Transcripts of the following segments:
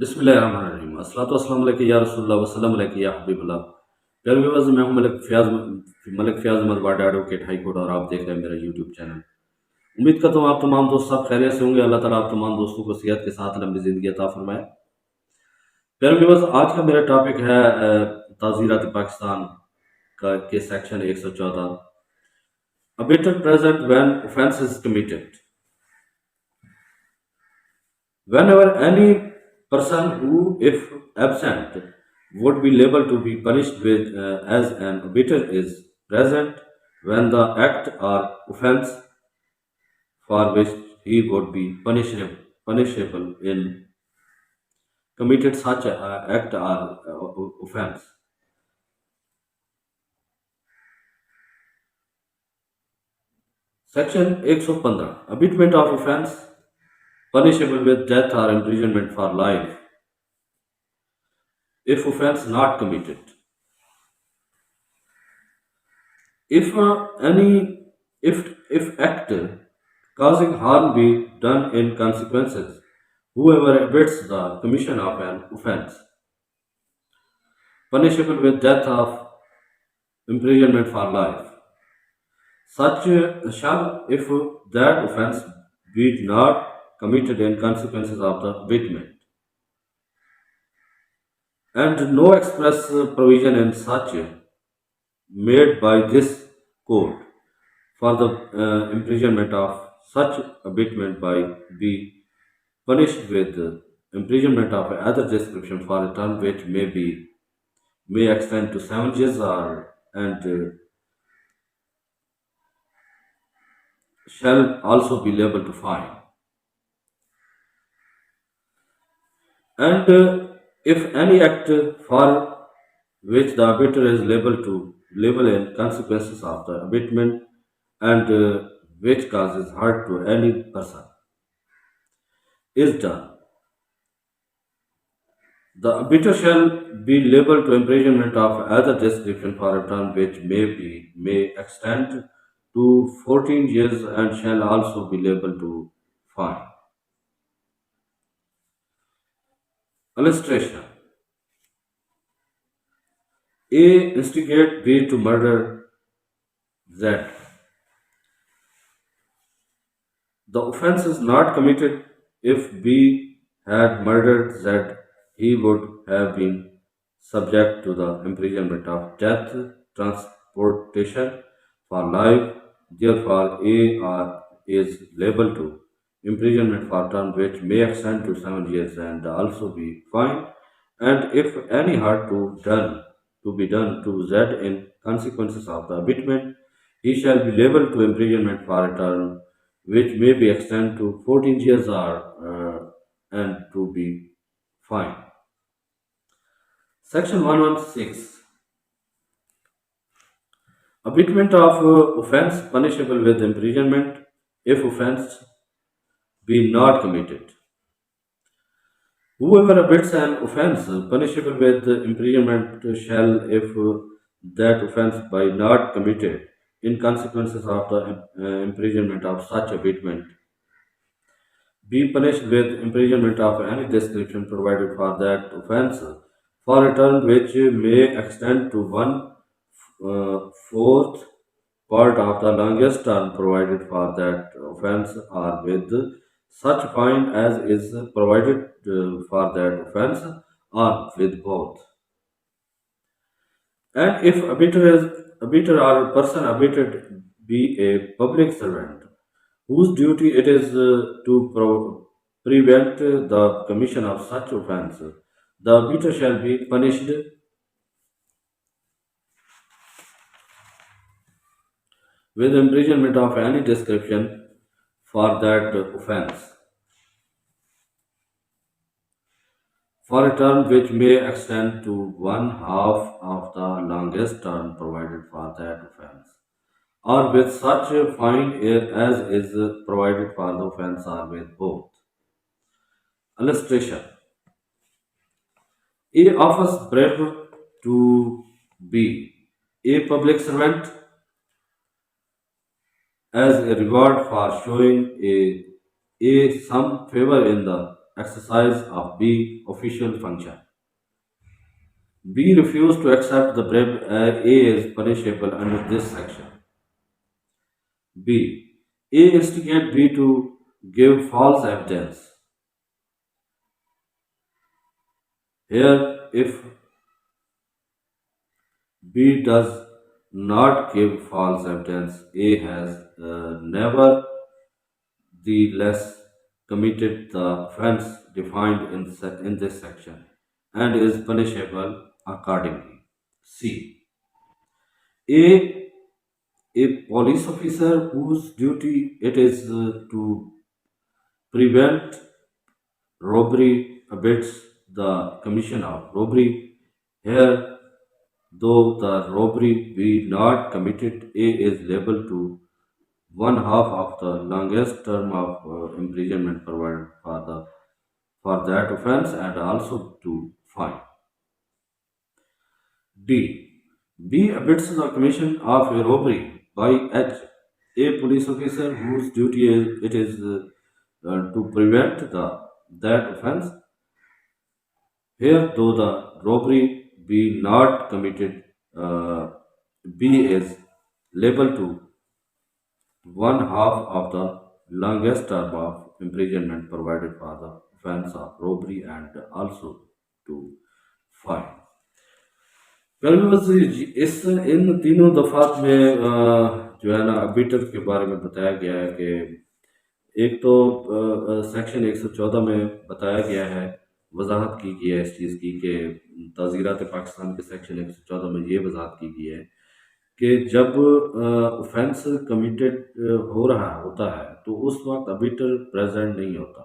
बिस्मिल्लाहिर्रहमानिर्रहीम अस्सलातु वस्सलामु अलैका या रसूलुल्लाह वस्सलामु अलैका या हबीबल्लाह। प्यारे व्यूअर्स, मैं हूं मलिक फ़याज़ अहमद वाडा एडवोकेट हाई कोर्ट और आप देख रहे हैं मेरा यूट्यूब चैनल। उम्मीद करता हूं आप तमाम दोस्त सब खैरियत से होंगे। अल्लाह ताला आप तमाम दोस्तों को सेहत के साथ लंबी ज़िंदगी अता फरमाए। प्यारे व्यूअर्स, आज का मेरा टॉपिक है ताज़ीरात पाकिस्तान का के section 114 abettor present when offence is committed. Whenever any person who, if absent, would be liable to be punished with as an abettor is present when the act or offence for which he would be punishable in committed such a act or offence. Section 115 Abatement of offence punishable with death or imprisonment for life if offence not committed. If if act causing harm be done in consequences, whoever abets the commission of an offence, punishable with death of imprisonment for life, such shall, if that offence be not committed in consequences of the abatement, and no express provision in such made by this code for the imprisonment of such abatement by be punished with imprisonment of other description for a term which may extend to 7 years or and shall also be liable to fine. And if any act for which the abator is liable in consequences of the abatement and which causes hurt to any person is done, the abator shall be liable to imprisonment of other description for a term which may extend to 14 years and shall also be liable to fine. Illustration: A instigate B to murder Z. The offense is not committed if B had murdered Z. He would have been subject to the imprisonment of death, transportation for life. Therefore, is liable to imprisonment for term which may extend to 7 years and also be fined. And if any hurt to be done to Z in consequences of the abatement, he shall be liable to imprisonment for a term which may be extended to 14 years or and to be fined. Section 116 Abatement of offence punishable with imprisonment if offence be not committed. Whoever abets an offence punishable with imprisonment shall, if that offence by not committed in consequences of the imprisonment of such abatement, be punished with imprisonment of any description provided for that offence for a term which may extend to one fourth part of the longest term provided for that offence or with such fine as is provided for that offence or with both. And if abater or person abated be a public servant whose duty it is to prevent the commission of such offence, the abater shall be punished with imprisonment of any description for that offence for a term which may extend to one half of the longest term provided for that offence, or with such a fine as is provided for the offence, or with both. Illustration: A offers bread to B, a public servant, as a reward for showing a some favor in the exercise of B official function. B refused to accept the bribe. A is punishable under this section. B. A instigate B to give false evidence. Here, if B does not give false evidence, A has nevertheless committed the offense defined in this section and is punishable accordingly. C. A a police officer whose duty it is to prevent robbery abets the commission of robbery. Here, though the robbery be not committed, A is liable to one half of the longest term of imprisonment provided for that offence and also to fine. D. B abets the commission of a robbery by H. A police officer whose duty it is to prevent that offence. Here, though the robbery be not committed, uh, B is liable to one half of the longest term of imprisonment provided for the offence of robbery and also to fine. कल बस इस इन तीनों दफात में जो है ना अबीटर के बारे में बताया गया है कि एक तो सेक्शन 114 में बताया गया है, वजाहत की गई है इस चीज़ की कि ताज़ीरात पाकिस्तान के सेक्शन 114 में ये वजाहत की गई है कि जब ऑफेंस कमिटेड हो रहा होता है तो उस वक्त अबीटर प्रेजेंट नहीं होता।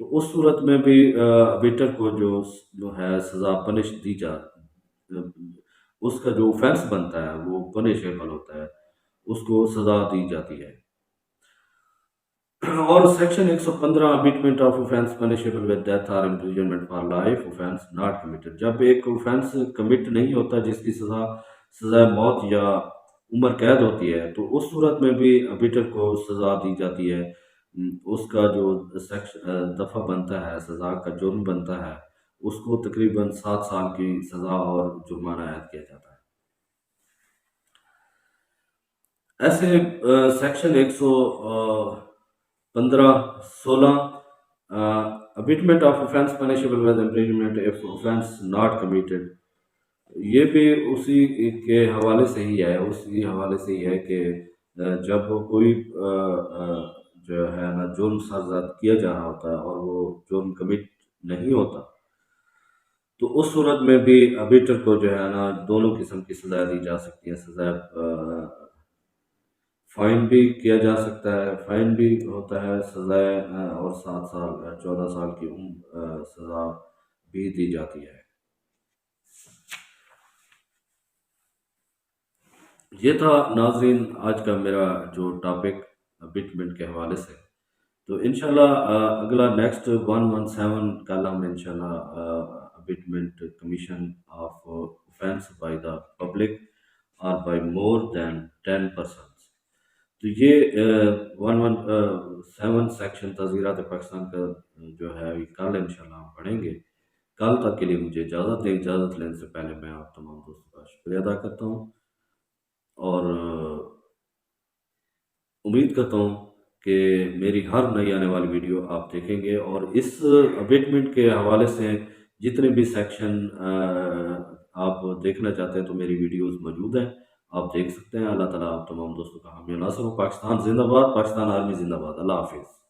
तो उस सूरत में भी अबीटर को जो है सज़ा पनिश दी जा उसका जो ऑफेंस बनता है वो पनिशेबल होता है, उसको सज़ा दी जाती है। और section 115 abetment of offence punishable with death और imprisonment for life offence not committed. जब एक ऑफेंस कमिट नहीं होता जिसकी सज़ा मौत या उम्र कैद होती है तो उस सूरत में भी अबेटर को सज़ा दी जाती है। उसका जो सेक्शन दफ़ा बनता है, सज़ा का जुर्म बनता है, उसको तकरीबन 7 साल की सज़ा और जुर्माना ऐड किया जाता है। ऐसे section 115-16 abetment of offence punishable with imprisonment if offence not committed, ये भी उसी के हवाले से ही है, उसी हवाले से ही है कि जब कोई जो है ना जुर्म सरज़द किया जा रहा होता है और वो जुर्म कमिट नहीं होता तो उस सूरत में भी अबेटर को जो है ना दोनों किस्म की सज़ा दी जा सकती है। सज़ा फाइन भी किया जा सकता है, फाइन भी होता है, सज़ा और 7 साल 14 साल की सज़ा भी दी जाती है। ये था नाज़रीन आज का मेरा जो टॉपिक अबेटमेंट के हवाले से। तो इंशाल्लाह अगला नेक्स्ट 117 कल हम इंशाल्लाह abetment commission of offence by the public और बाय मोर देन 10 पर्सन। तो ये 117 सेक्शन ताज़ीरात पाकिस्तान का जो है ये कल इंशाल्लाह हम पढ़ेंगे। कल तक के लिए मुझे इजाज़त दें। इजाज़त लेने से पहले मैं आप तमाम दोस्तों का शुक्रिया अदा करता हूँ और उम्मीद करता हूँ कि मेरी हर नई आने वाली वीडियो आप देखेंगे और इस अबेटमेंट के हवाले से जितने भी सेक्शन आप देखना चाहते हैं तो मेरी वीडियोस मौजूद हैं, आप देख सकते हैं। अल्लाह ताला आप तमाम दोस्तों का हामी नासर हो। पाकिस्तान जिंदाबाद, पाकिस्तान आर्मी जिंदाबाद। अल्लाह हाफिज़।